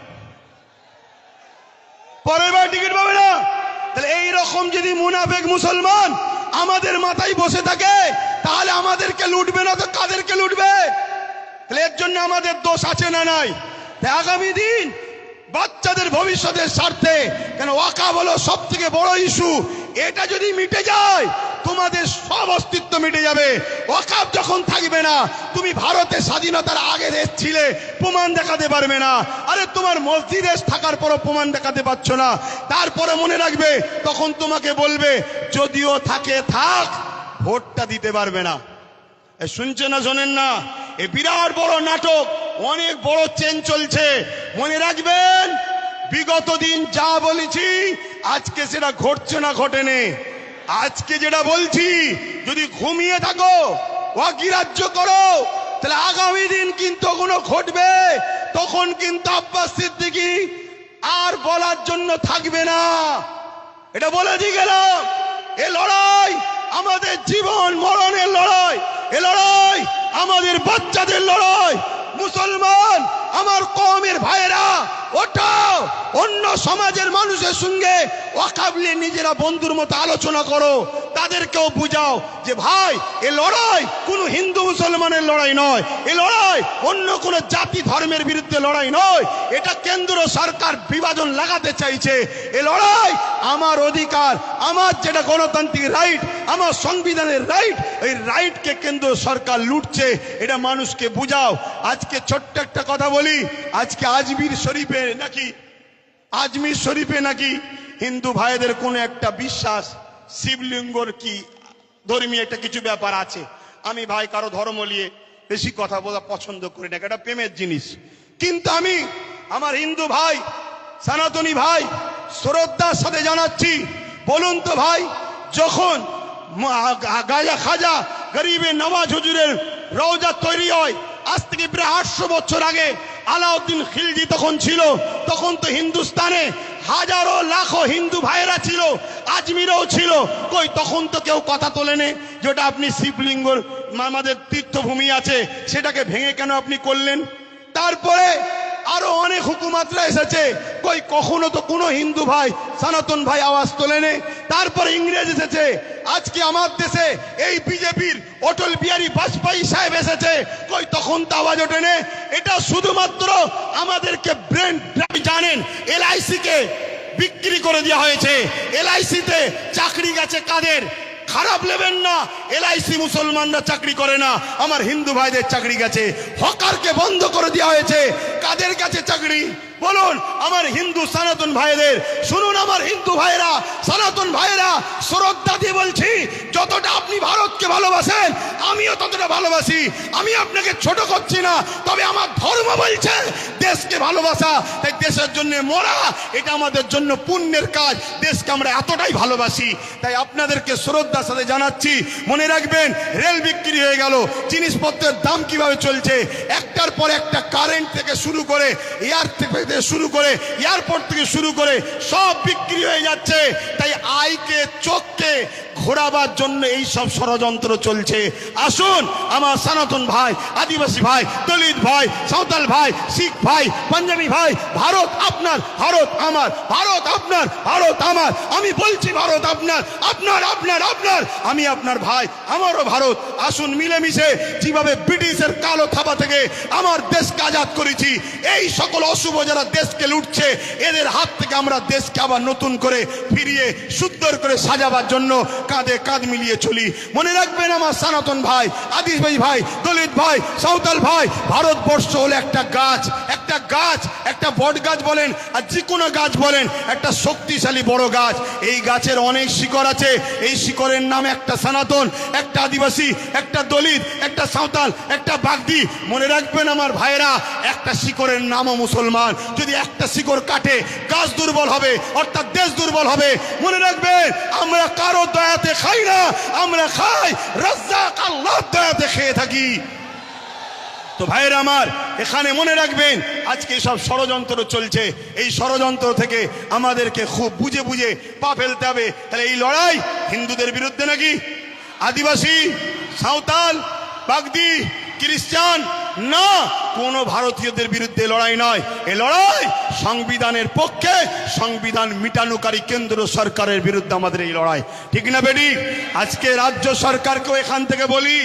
তাহলে এইরকম যদি মুনাফেক মুসলমান আমাদের মাথায় বসে থাকে, তাহলে আমাদেরকে লুটবে না তো কাদেরকে লুটবে? তাহলে এর জন্য আমাদের দোষ আছে না নাই? আগামী দিন বাচ্চাদের ভবিষ্যতের স্বার্থে, কেন ওয়াকফ হলো সব থেকে বড় ইস্যু, এটা যদি মিটে যায় তোমাদের সব অস্তিত্ব মিটে যাবে। ওয়াকফ যখন থাকবে না, তুমি ভারতে স্বাধীনতার আগে দেশ ছিলে, প্রমাণ দেখাতে পারবে না। আরে তোমার মসজিদে থাকার পরও প্রমাণ দেখাতে পারছো না, তারপরে মনে রাখবে তখন তোমাকে বলবে যদিও থাকে থাক, ভোটটা দিতে পারবে না। শুনছে না শোনেন না? এই বিরাট বড় নাটক, অনেক বড় চেন চলছে। মনে রাখবেন, বিগত দিন যা বলেছি আজকে সেটা ঘটছে না ঘটেনি। আজকে যেটা বলছি, যদি ঘুমিয়ে থাকো, অগ্রাহ্য করো, তাহলে আগামী দিন কিন্তু ওগুলো ঘটবে। তখন কিন্তু আব্বাস সিদ্দিকী আর বলার জন্য থাকবে না। এটা বলে দিয়ে গেলাম। এ লড়াই আমাদের জীবন মরণের লড়াই, এ লড়াই আমাদের বাচ্চাদের লড়াই। মুসলমান আমার কওমের ভাইয়েরা, ওটাও অন্য সমাজের মানুষের সঙ্গে ওয়াকফ নিয়ে নিজেরা বন্ধুর মতো আলোচনা করো, তাদেরকেও বুঝাও যে ভাই, এ লড়াই কোনো হিন্দু মুসলমানের লড়াই নয়, এ লড়াই অন্য কোনো জাতি ধর্মের বিরুদ্ধে লড়াই নয়। এটা কেন্দ্র সরকার বিভাজন লাগাতে চাইছে। এ লড়াই আমার অধিকার, আমার যেটা গণতান্ত্রিক রাইট, আমার সংবিধানের রাইট, এই রাইটকে কেন্দ্র সরকার লুটছে, এটা মানুষকে বুঝাও। আজকে ছোট্ট একটা কথা বলি, আজকে আজমির শরীফে নাকি হিন্দু ভাইদের কোন একটা বিশ্বাস, শিবলিঙ্গর কি ধর্মীয় একটা কিছু ব্যাপার আছে। আমি ভাই কারো ধর্ম নিয়ে বেশি কথা বলা পছন্দ করি না, এটা প্রেমের জিনিস। কিন্তু আমি আমার হিন্দু ভাই, সনাতনী ভাই শ্রদ্ধার সাথে জানাচ্ছি, বলুন তো ভাই, যখন খাজা গরিবে নওয়াজ হুজুরের রওজা তৈরি হয়, আজ থেকে প্রায় 800 বছর আগে আলাউদ্দিন খিলজি তখন ছিল, তখন তো হিন্দুস্তানে হাজারো লাখো হিন্দু ভাইয়েরা ছিল, আজমিরেও ছিল। কই তখন তো কেউ কথা তোলেনি যেটা আপনি শিবলিঙ্গর আমাদের তীর্থভূমি আছে, সেটাকে ভেঙে কেন আপনি করলেন? তারপরে আরো অনেক হুকুমাতরা এসেছে, কই কখনো তো কোনো হিন্দু ভাই, সনাতন ভাই আওয়াজ তোলেনি। তারপরে ইংরেজ এসেছে, আজকে আমার দেশে এই বিজেপির অটল বিহারী বাজপেয়ী সাহেব এসেছে, কই তখন তো আওয়াজ ওঠেনি। এটা শুধুমাত্র আমাদেরকে ব্রেন জানেন, LIC কে বিক্রি করে দেওয়া হয়েছে। LIC তে চাকরি গেছে কাদের? খারাপ নেবেন না। এলআইসি মুসলমানরা চাকরি করে না, আমার হিন্দু ভাইদের চাকরি গেছে। হকারকে বন্ধ করে দেওয়া হয়েছে, কাদের কাছে চাকরি বলুন? আমার হিন্দু সনাতন ভাইদের। শুনুন আমার হিন্দু ভাইরা, সনাতন ভাইরা, শ্রদ্ধা দিয়ে বলছি, যতটা আপনি ভারতকে ভালোবাসেন আমিও ততটা ভালোবাসি। আমি আপনাকে ছোট করছি না, তবে আমার ধর্ম বলছে দেশকে ভালোবাসা। তাই দেশের জন্য মরা এটা আমাদের জন্য পুণ্যের কাজ। দেশকে আমরা এতটাই ভালোবাসি, তাই আপনাদেরকে শ্রদ্ধার সাথে জানাচ্ছি, মনে রাখবেন রেল বিক্রি হয়ে গেল, জিনিসপত্রের দাম কিভাবে চলছে, একটার পর একটা, কারেন্ট থেকে শুরু করে, এয়ার থেকে শুরু করে, এয়ারপোর্ট থেকে শুরু করে সব বিক্রি হয়ে যাচ্ছে। তাই আইকে চোখকে ঘোরাবার জন্য এই সব ষড়যন্ত্র চলছে। আসুন আমার সনাতন ভাই, আদিবাসী ভাই, দলিত ভাই, সাঁওতাল ভাই, শিখ ভাই, পাঞ্জাবি ভাই, ভারত আপনার, ভারত আমার, ভারত আপনার, ভারত আমার। আমি বলছি ভারত আপনার, আপনার, আপনার, আপনার। আমি আপনার ভাই, আমারও ভারত। আসুন মিলেমিশে যেভাবে ব্রিটিশের কালো থাবা থেকে আমার দেশকে আজাদ করেছি, এই সকল অশুভ যারা দেশকে লুটছে এদের হাত থেকে আমরা দেশকে আবার নতুন করে ফিরিয়ে সুন্দর করে সাজাবার জন্য কাঁধে কাঁধ মিলিয়ে চলি। মনে রাখবেন আমার সনাতন ভাই, আদিবাসী ভাই, দলিত ভাই, সাঁওতাল ভাই, ভারতবর্ষ হলো একটা গাছ, একটা গাছ, একটা বট গাছ বলেন আর যে কোনো গাছ বলেন, একটা শক্তিশালী বড় গাছ। এই গাছের অনেক শিকড় আছে, এই শিকড়ের নাম একটা সনাতন, একটা আদিবাসী, একটা দলিত, একটা সাঁওতাল, একটা বাগদি। মনে রাখবেন আমার ভাইরা, একটা শিকড়ের নামও মুসলমান। যদি একটা শিকড় কাটে গাছ দুর্বল হবে, অর্থাৎ দেশ দুর্বল হবে। মনে রাখবেন আমরা কারো দয়াতে খাই না, আমরা খাই রাজ্জাক আল্লাহর দয়াতে খেয়ে থাকি। তো ভাইরা আমার, এখানে মনে রাখবেন আজকে সব ষড়যন্ত্র চলছে, এই ষড়যন্ত্র থেকে আমাদেরকে খুব বুঝে বুঝে পা ফেলতে হবে। তাহলে এই লড়াই হিন্দুদের বিরুদ্ধে নাকি আদিবাসী, সাঁওতাল, বাগদি, খ্রিস্টান না, কোন ভারতীয়দের বিরুদ্ধে লড়াই নয়। এ লড়াই সংবিধানের পক্ষে, সংবিধান মিটানোকারী কেন্দ্র সরকারের বিরুদ্ধে আমাদের এই লড়াই, ঠিক না বেটি? আজকে রাজ্য সরকারকেও এখান থেকে বলি,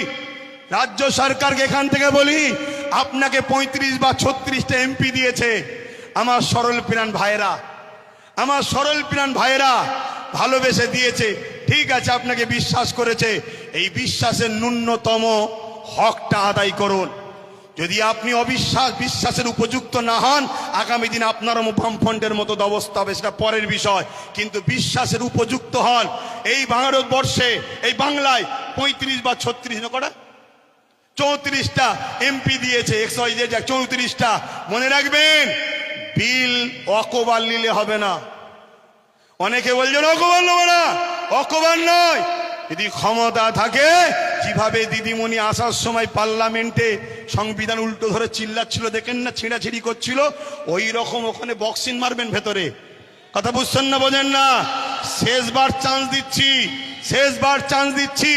রাজ্য সরকারকে এখান থেকে বলি, আপনাকে 35 বা 36টা এমপি দিয়েছে আমার সরল প্রাণ ভাইয়েরা, আমার সরল প্রাণ ভাইয়েরা ভালোবেসে দিয়েছে, ঠিক আছে, আপনাকে বিশ্বাস করেছে। এই বিশ্বাসের ন্যূনতম হকটা আদায় করুন। যদি আপনি বিশ্বাসের উপযুক্ত না হন, আগামী দিন আপনারও বামফ্রন্টের মতো অবস্থা হবে, সেটা পরের বিষয়। কিন্তু বিশ্বাসের উপযুক্ত হন। এই ভারতবর্ষে, এই বাংলায় 35 বা 36 কটা 34টা এমপি দিয়েছে, 34টা। মনে রাখবেন বিল অকবার নিলে হবে না। অনেকে বলছেন অকবার নেব না, অকবার নয়। যদি ক্ষমতা থাকে, যেভাবে দিদিমণি আসার সময় পার্লামেন্টে সংবিধান উল্টো ধরে চিল্লাচ্ছিল, দেখেন না, ছিঁড়াছিড়ি করছিল, ওই রকম ওখানে বক্সিং মারবেন ভেতরে। কথা বুঝছেন না, বোঝেন না? শেষবার চান্স দিচ্ছি, শেষবার চান্স দিচ্ছি।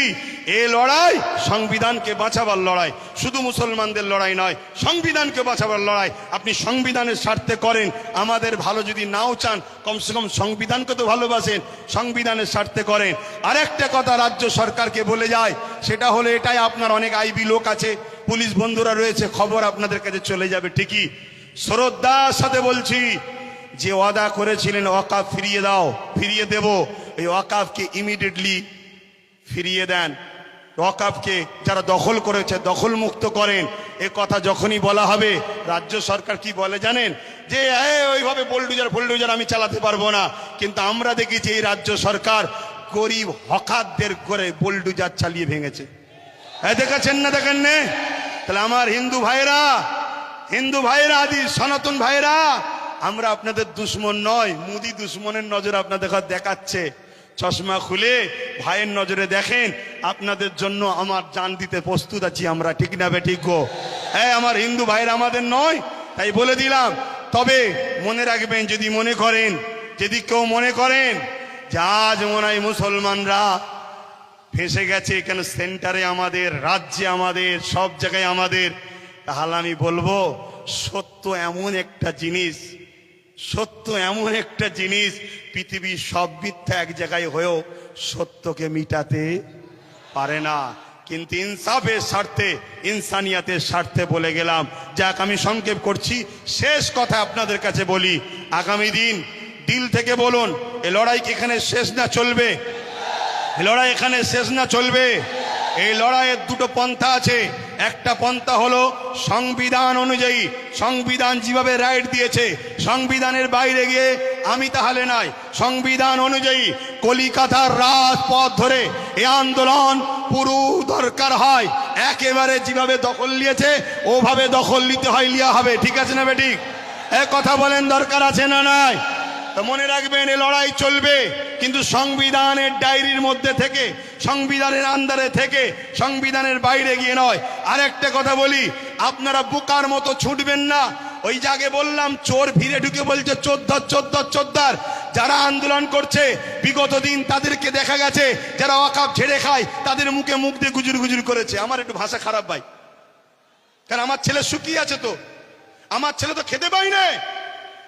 এ লড়াই সংবিধানকে বাঁচাবার লড়াই, শুধু মুসলমানদের লড়াই নয়, সংবিধানকে বাঁচাবার লড়াই। আপনি সংবিধানের স্বার্থে করেন, আমাদের ভালো যদি নাও চান, কমসে কম সংবিধানকে তো ভালোবাসেন, সংবিধানের স্বার্থে করেন। আরেকটা কথা রাজ্য সরকারকে বলে যায়, সেটা হলো এটাই, আপনার অনেক আইবি লোক আছে, পুলিশ বন্ধুরা রয়েছে, খবর আপনাদের কাছে চলে যাবে ঠিকই। শ্রদ্ধার সাথে বলছি, যে ওয়াদা করেছিলেন ওয়াকাফ ফিরিয়ে দাও, ফিরিয়ে দেব, এই ওয়াকাফকে ইমিডিয়েটলি ফিরিয়ে দেন। ওয়াকাফকে যারা দখল করেছে দখল মুক্ত করেন। এ কথা যখনই বলা হবে, রাজ্য সরকার কি বলে জানেন? যে ওইভাবে বোলডুজার আমি চালাতে পারবো না। কিন্তু আমরা দেখেছি এই রাজ্য সরকার গরিব হকারদের করে বোলডুজার চালিয়ে ভেঙেছে। দেখাচ্ছেন না, দেখেন না? তাহলে আমার হিন্দু ভাইরা, আদি সনাতন ভাইরা, আমরা আপনাদের দুশ্মন নয়। মুদি দুশ্মনের নজর আপনাদের দেখাচ্ছে। চশমা খুলে ভাইয়ের নজরে দেখেন, আপনাদের জন্য আমার জান দিতে প্রস্তুত আছি আমরা, ঠিক না বেঠিক গো? হ্যাঁ, আমার হিন্দু ভাইয়ের আমাদের নয়, তাই বলে দিলাম। তবে মনে রাখবেন, যদি মনে করেন, যদি কেউ মনে করেন যে আজ মনে হয় মুসলমানরা ফেঁসে গেছে, এখানে সেন্টারে আমাদের, রাজ্যে আমাদের, সব জায়গায় আমাদের, তাহলে আমি বলবো সত্য এমন একটা জিনিস, সত্য এমন একটা জিনিস, পৃথিবীর সব মিথ্যা এক জায়গায় হয়েও সত্যকে মিটাতে পারে না। কিন্তু ইনসাফের স্বার্থে, ইনসানিয়াতের স্বার্থে বলে গেলাম। যাক, আমি সংক্ষেপ করছি, শেষ কথা আপনাদের কাছে বলি, আগামী দিন দিল থেকে বলুন, এ লড়াই কি এখানে শেষ না চলবে? এই লড়াই এখানে শেষ না, চলবে। এই লড়াইয়ের দুটো পন্থা আছে। একটা পন্থা হলো সংবিধান অনুযায়ী, সংবিধান যেভাবে রাইট দিয়েছে, সংবিধানের বাইরে গিয়ে আমি তাহলে নাই। সংবিধান অনুযায়ী কলিকাতার রাজপথ ধরে এই আন্দোলন পুরো দরকার হয়, একেবারে যেভাবে দখল নিয়েছে ওভাবে দখল নিতে হয়, লিয়া হবে। ঠিক আছে না বেঠিক? কথা বলেন, দরকার আছে না নাই? তো মনে রাখবেন, এই লড়াই চলবে, কিন্তু সংবিধানের ডায়েরির মধ্যে থেকে, সংবিধানের আন্ডারে থেকে, সংবিধানের বাইরে গিয়ে নয়। আর একটা কথা বলি, আপনারা বোকার মতো ছুটবেন না। ওই জায়গায় বললাম, চোর ভিড়ে ঢুকে বলছে চোদ্দার চোদ্দার চোদ্দার। যারা আন্দোলন করছে বিগত দিন তাদেরকে দেখা গেছে, যারা ওয়াকাফ ঝেড়ে খায় তাদের মুখে মুখ দিয়ে গুজুর গুজুর করেছে। আমার একটু ভাষা খারাপ ভাই, কারণ আমার ছেলে শুকিয়ে আছে, তো আমার ছেলে তো খেতে পাই না,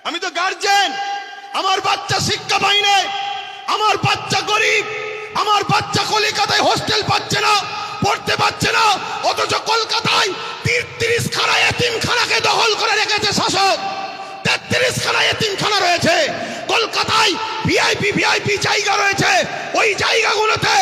আমি তো গার্জেন, আমার বাচ্চা শিক্ষা পাই না, আমার বাচ্চা গরিব, আমার বাচ্চা কলকাতায় হোস্টেল পাচ্ছে না, পড়তে পারছে না, অথচ কলকাতায় 33 খানা এতিমখানাকে দখল করে রেখেছে শাসক। 33 খানা এতিমখানা রয়েছে কলকাতায়, ভিআইপি জায়গা রয়েছে, ওই জায়গাগুলোতে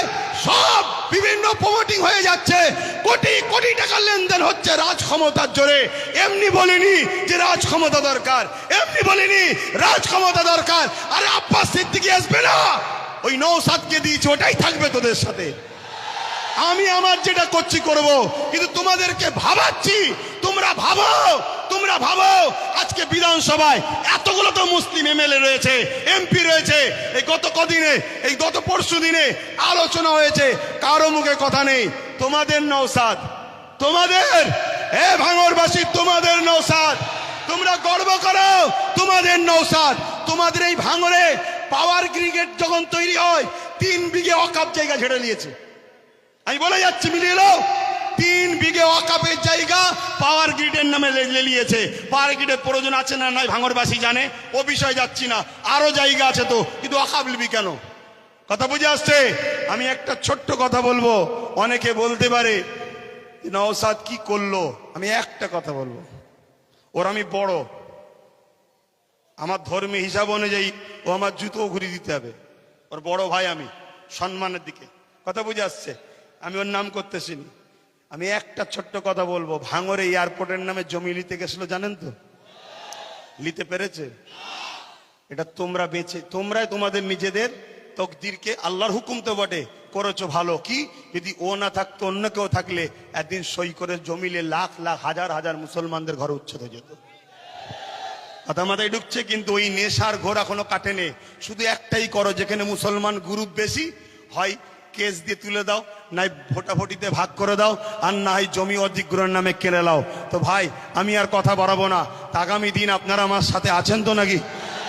সব বিভিন্ন প্রমোটিং হয়ে যাচ্ছে, কোটি কোটি টাকার লেনদেন হচ্ছে রাজ ক্ষমতার জোরে। এমনি বলিনি যে রাজ ক্ষমতা দরকার, এমনি বলিনি রাজ ক্ষমতা দরকার। আরে আব্বাস সিদ্দিকী আসবে না, ওই নওশাদকে দিয়েছে, ওটাই থাকবে তোদের সাথে। আমি আমার যেটা করছি করব, কিন্তু তোমাদেরকে ভাবাচ্ছি, তোমরা ভাবো, তোমরা ভাবো। আজকে বিধানসভায় এতগুলো তো মুসলিম এমএলএ রয়েছে, এমপি রয়েছে। এই গত কদিনে, এই গত পরশু দিনে আলোচনা হয়েছে, কারো মুখে কথা নেই। তোমাদের নওশাদ, তোমাদের ভাঙড়বাসী, তোমাদের নওশাদ, তোমরা গর্ব করো, তোমাদের নওশাদ। তোমাদের এই ভাঙড়ে পাওয়ার গ্রিগেড যখন তৈরি হয়, 3 বিঘে ওয়াকফ জায়গা ঝেড়ে নিয়েছে। আমি বলে যাচ্ছি, মিলিয়ে নাও, 3 বিঘে ওয়াকফের জায়গা পাওয়ার গ্রিডের নামে নিয়েছে। পাওয়ার গ্রিডের প্রয়োজন আছে না নাই ভাঙড়বাসী জানে, ও বিষয় যাচ্ছি না। আরো জায়গা আছে তো, কিন্তু ওয়াকফ নিবি কেন? কথা বুঝে আসছে? আমি একটা ছোট্ট কথা বলবো। অনেকে বলতে পারে নওশাদ কি করলো, আমি একটা কথা বলবো, ওর আমি বড়, আমার ধর্মীয় হিসাব অনুযায়ী ও আমার জুতো ঘুরিয়ে দিতে হবে, ওর বড় ভাই আমি, সম্মানের দিকে। কথা বুঝে আসছে? আমি ওর নাম করতেছি না। আমি একটা ছোট্ট কথা বলবো, ভাঙড়ে এয়ারপোর্টের নামে জমি নিতে গেছিল, জানেন তো? নিতে পেরেছে? এটা তোমরা বেঁচে, তোমরাই তোমাদের নিজেদের তকদিরকে, আল্লাহর হুকুম তো বটে, করেছো ভালো। কি যদি ও না থাকতো, অন্য কেউ থাকলে একদিন সই করে জমিলে লাখ লাখ হাজার হাজার মুসলমানদের ঘরে উচ্ছেদ হয়ে যেত। কথা মাথায় ঢুকছে? কিন্তু ওই নেশার ঘোর এখনো কাটেনি। শুধু একটাই করো, যেখানে মুসলমান গ্রুপ বেশি হয় কেস দিয়ে তুলে দাও, নাই ভোটাভুটিতে ভাগ করে দাও, আর না হয় জমি অধিগ্রহণের নামে কেড়ে নাও। তো ভাই, আমি আর কথা বাড়াবো না। আগামী দিন আপনারা আমার সাথে আছেন তো নাকি?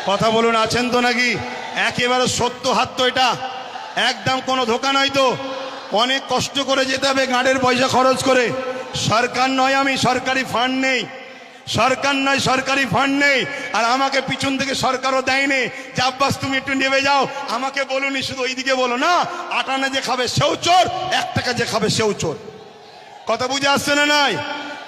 কথা বলুন, আছেন তো নাকি? একেবারে সত্য হাত তো, এটা একদম কোনো ধোকা নয় তো। অনেক কষ্ট করে যেতে হবে, গাড়ির পয়সা খরচ করে। সরকার নয়, আমি সরকারি ফান্ড নেই, সরকার নয়, সরকারি ফান্ড নেই। আর আমাকে পিছন থেকে সরকারও দেয়নি যে আব্বাস তুমি একটু নেমে যাও। আমাকে বলুনি, শুধু ওইদিকে বলো না, 8 আনা যে খাবে সেও চোর, 1 টাকা যে খাবে সেও চোর। কথা বুঝে আসছে না নাই?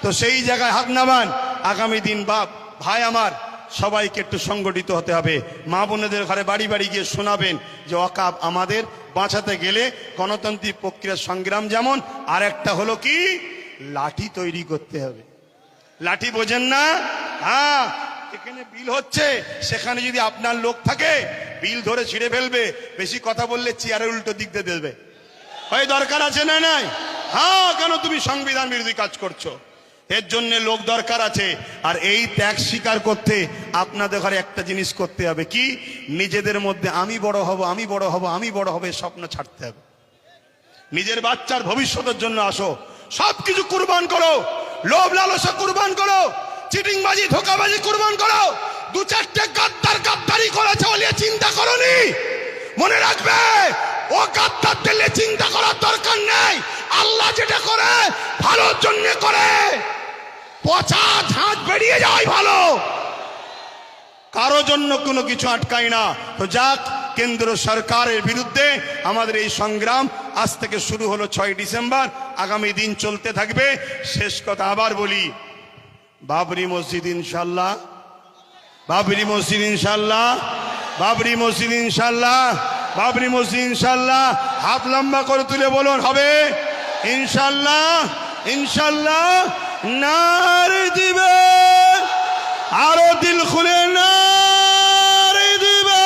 তো সেই জায়গায় হাত নামান। আগামী দিন বাপ ভাই আমার, সবাইকে একটু সংগঠিত হতে হবে। মা বোনেদের ঘরে বাড়ি বাড়ি গিয়ে শোনাবেন যে ওয়াকফ আমাদের বাঁচাতে গেলে গণতান্ত্রিক প্রক্রিয়ার সংগ্রাম যেমন, আর একটা হলো কি, লাঠি তৈরি করতে হবে। লাঠি বোঝেন না? হ্যাঁ, এখানে বিল হচ্ছে, সেখানে যদি আপনার লোক থাকে বিল ধরে ছিঁড়ে ফেলবে। বেশি কথা বললে চেয়ারের উল্টো দিক দিয়ে দেবে। হয় দরকার আছে না নাই? হ্যাঁ, কেন তুমি সংবিধান বিরোধী কাজ করছো? এর জন্য লোক দরকার আছে। আর এই ত্যাগ স্বীকার করতে আপনাদের ঘরে একটা জিনিস করতে হবে, কি? নিজেদের মধ্যে আমি বড় হব, আমি বড় হব, আমি বড় হবে স্বপ্ন ছাড়তে হবে। নিজের বাচ্চার ভবিষ্যতের জন্য আসো, সবকিছু কুরবান করো, লোভ লালসা কুরবান করো, চিটিংবাজি ধোকাবাজি কুরবান করো। 2-4টে গাদ্দারি করেছে বলে চিন্তা করনি। মনে রাখবে, ও গাদ্দারদের নিয়ে চিন্তা করার দরকার নেই। আল্লাহ যেটা করে ভালোর জন্য করে, পচা ঝাঁজ বেরিয়ে যায় ভালো, কারো জন্য কোনো কিছু আটকায় না। তো যাক, কেন্দ্র সরকারের বিরুদ্ধে আমাদের এই সংগ্রাম আজ থেকে শুরু হলো 6 ডিসেম্বর, আগামী দিন চলতে থাকবে। শেষ কথা আবার বলি, বাবরি মসজিদ ইনশাল্লাহ, বাবরি মসজিদ ইনশাল্লাহ, বাবরি মসজিদ ইনশাল্লাহ। বাবরি মসজিদ ইনশাল্লাহ। হাত লম্বা করে তুলে বলুন হবে ইনশাল্লাহ, ইনশাল্লাহ। নারে দিবে, আরো দিল খুলে নারে দিবে,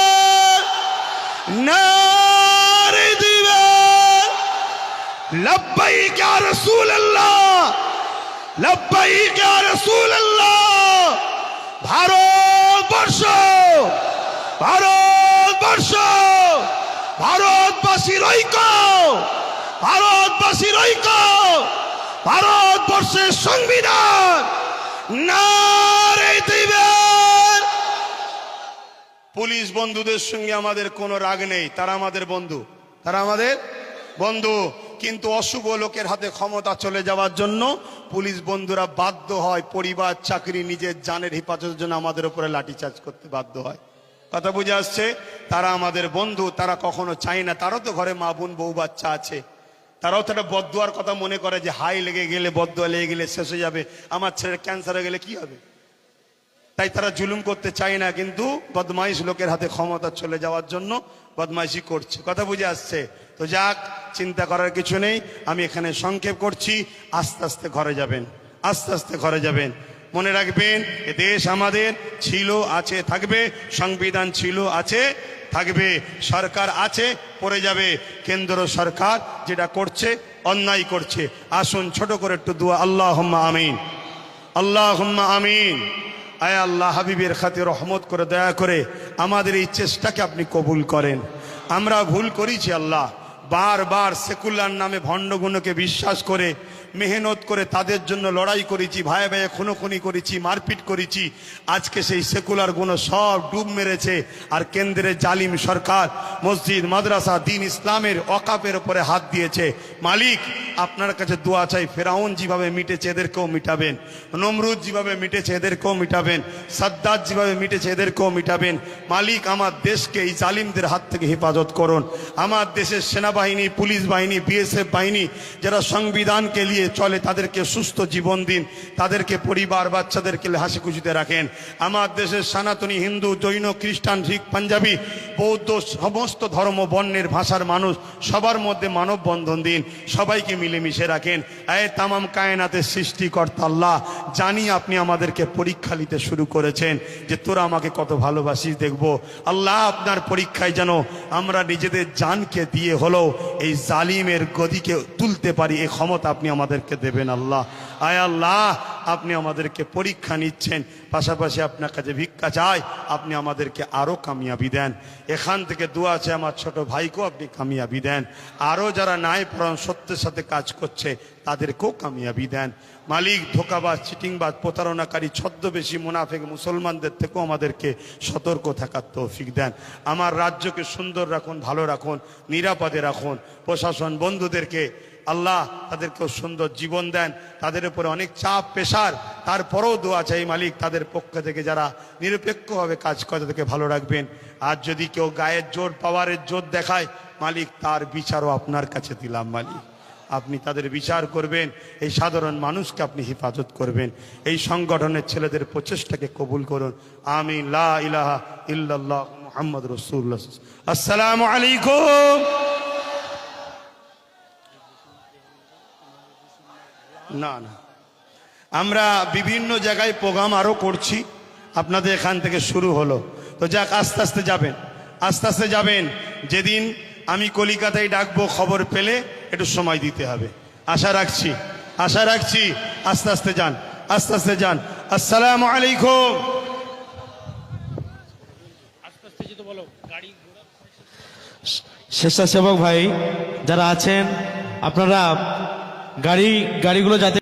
নারে দিবে। লব্বাইক ইয়া রাসূলুল্লাহ, লব্বাইক ইয়া রাসূলুল্লাহ। ভারতবর্ষ, ভারতবর্ষ, ভারতবাসীর ঐক্য, ভারতবাসীর ঐক্য, ভারতবর্ষের সংবিধান নারে দিবেন। পুলিশ বন্ধুদের সঙ্গে আমাদের কোনো রাগ নেই, তারা আমাদের বন্ধু, তারা আমাদের বন্ধু। কিন্তু অশুভ লোকের হাতে ক্ষমতা চলে যাওয়ার জন্য পুলিশ বন্ধুরা বাধ্য হয় পরিবার, চাকরি, নিজের জানের হেফাজতের জন্য আমাদের উপরে লাঠিচার্জ করতে বাধ্য হয়। কথা বুঝে আসছে? তারা আমাদের বন্ধু, তারা কখনো চায় না, তারও তো ঘরে মা বোন বউ বাচ্চা আছে, তারাও তো একটা বদদুয়ার কথা মনে করে যে হাই লেগে গেলে, বদদুয়া লেগে গেলে শেষ হয়ে যাবে, আমার ছেলের ক্যান্সার হয়ে গেলে কি হবে। তাই তারা জুলুম করতে চায় না, কিন্তু বদমাইশ লোকের হাতে ক্ষমতা চলে যাওয়ার জন্য বদমাইশি করছে। কথা বুঝে আসছে? তো যাক, চিন্তা করার কিছু নেই। আমি এখানে সংক্ষেপ করছি, আস্তে আস্তে ঘরে যাবেন, আস্তে আস্তে ঘরে যাবেন। মনে রাখবেন, এ দেশ আমাদের ছিল, আছে, থাকবে। সংবিধান ছিল, আছে, থাকবে। সরকার আছে, পড়ে যাবে। কেন্দ্র সরকার যেটা করছে অন্যায় করছে। আসুন ছোট করে একটু দোয়া, আল্লাহুম্মা আমিন, আল্লাহুম্মা আমিন। আয় আল্লাহ, হাবিবের খাতে রহমত করে দয়া করে আমাদের এই চেষ্টাকে আপনি কবুল করেন। আমরা ভুল করেছি আল্লাহ, বারবার সেকুলার নামে ভণ্ডগুণকে বিশ্বাস করে মেহনত করে তাদের জন্য লড়াই করেছি, ভাই ভাই খুনোখুনি করেছি, মারপিট করেছি। আজকে সেই সেকুলার গুণ সব ডুব মেরেছে। আর কেন্দ্রের জালিম সরকার মসজিদ, মাদ্রাসা, দিন ইসলামের ওয়াকাফের উপরে হাত দিয়েছে। মালিক, আপনার কাছে দোয়া চাই, ফেরাউন যেভাবে মিটেছে এদেরকেও মিটাবেন, নমরুদ যেভাবে মিটেছে এদেরকেও মিটাবেন, সাদ্দাত যেভাবে মিটেছে এদেরকেও মিটাবেন। মালিক, আমার দেশকে এই জালিমদের হাত থেকে হেফাজত করুন। আমার দেশের সেনাবাহিনী, পুলিশ বাহিনী, বিএসএফ বাহিনী যারা সংবিধানকে নিয়ে চলে, তাদেরকে সুস্থ জীবন দিন, তাদেরকে পরিবার বাচ্চাদেরকে হাসি খুশিতে রাখেন। আমার দেশের সনাতনী, হিন্দু, জৈন, খ্রিস্টান, শিখ, পাঞ্জাবি, বৌদ্ধ, সমস্ত ধর্ম বর্ণের ভাষার মানুষ সবার মধ্যে মানববন্ধন দিন, সবাইকে মিলেমিশে রাখেন। এ তামাম কায়নাতের সৃষ্টিকর্তা আল্লাহ, জানি আপনি আমাদেরকে পরীক্ষা নিতে শুরু করেছেন যে তোরা আমাকে কত ভালোবাসিস দেখব। আল্লাহ, আপনার পরীক্ষায় যেন আমরা নিজেদের জানকে দিয়ে হলেও এই জালিমের গদিকে তুলতে পারি, এই ক্ষমতা আপনি আমাদেরকে দেবেন আল্লাহ। আয় আল্লাহ, আপনি আমাদেরকে পরীক্ষা নিচ্ছেন, পাশাপাশি আপনার কাছে ভিক্ষা চাই, আপনি আমাদেরকে আরো কামিয়াবি দেন। এখান থেকে দোয়া আছে আমার ছোট ভাইকেও আপনি কামিয়াবি দেন। আরো যারা নাই পরায়ণ সত্যের সাথে কাজ করছে তাদেরকেও কামিয়াবি দেন। মালিক, ধোকাবাজ, চিটিংবাজ, প্রতারণাকারী, ছদ্মবেশী, মুনাফিক মুসলমানদের থেকেও আমাদেরকে সতর্ক থাকার তৌফিক দেন। আমার রাজ্যকে সুন্দর রাখুন, ভালো রাখুন, নিরাপদে রাখুন। প্রশাসন বন্ধুদেরকে আল্লাহ তাদেরকেও সুন্দর জীবন দেন। তাদের উপরে অনেক চাপ, পেশার, তারপরেও দোয়া চাই মালিক, তাদের পক্ষ থেকে যারা নিরপেক্ষভাবে কাজ করে তাদেরকে ভালো রাখবেন। আর যদি কেউ গায়ের জোর, পাওয়ারের জোর দেখায় মালিক, তার বিচারও আপনার কাছে দিলাম মালিক, আপনি তাদের বিচার করবেন। এই সাধারণ মানুষকে আপনি হেফাজত করবেন। এই সংগঠনের ছেলেদের প্রচেষ্টাকে কবুল করুন। আমিন। লা ইলাহা ইল্লাল্লাহ মুহাম্মদ রাসূলুল্লাহ। আসসালামু আলাইকুম। না না, আমরা বিভিন্ন জায়গায় প্রোগ্রাম আরো করছি, আপনাদের এখান থেকে শুরু হলো। তো যাক, আস্তে আস্তে যাবেন, আস্তে আস্তে যাবেন। যেদিন আমি কলিকাতায় ডাকবো, খবর পেলে একটু সময় দিতে হবে। আশা রাখছি, আশা রাখছি। আস্তে আস্তে যান, আস্তে আস্তে যান। আসসালামু আলাইকুম। স্বেচ্ছাসেবক ভাই যারা আছেন, আপনারা গাড়িগুলো যাতে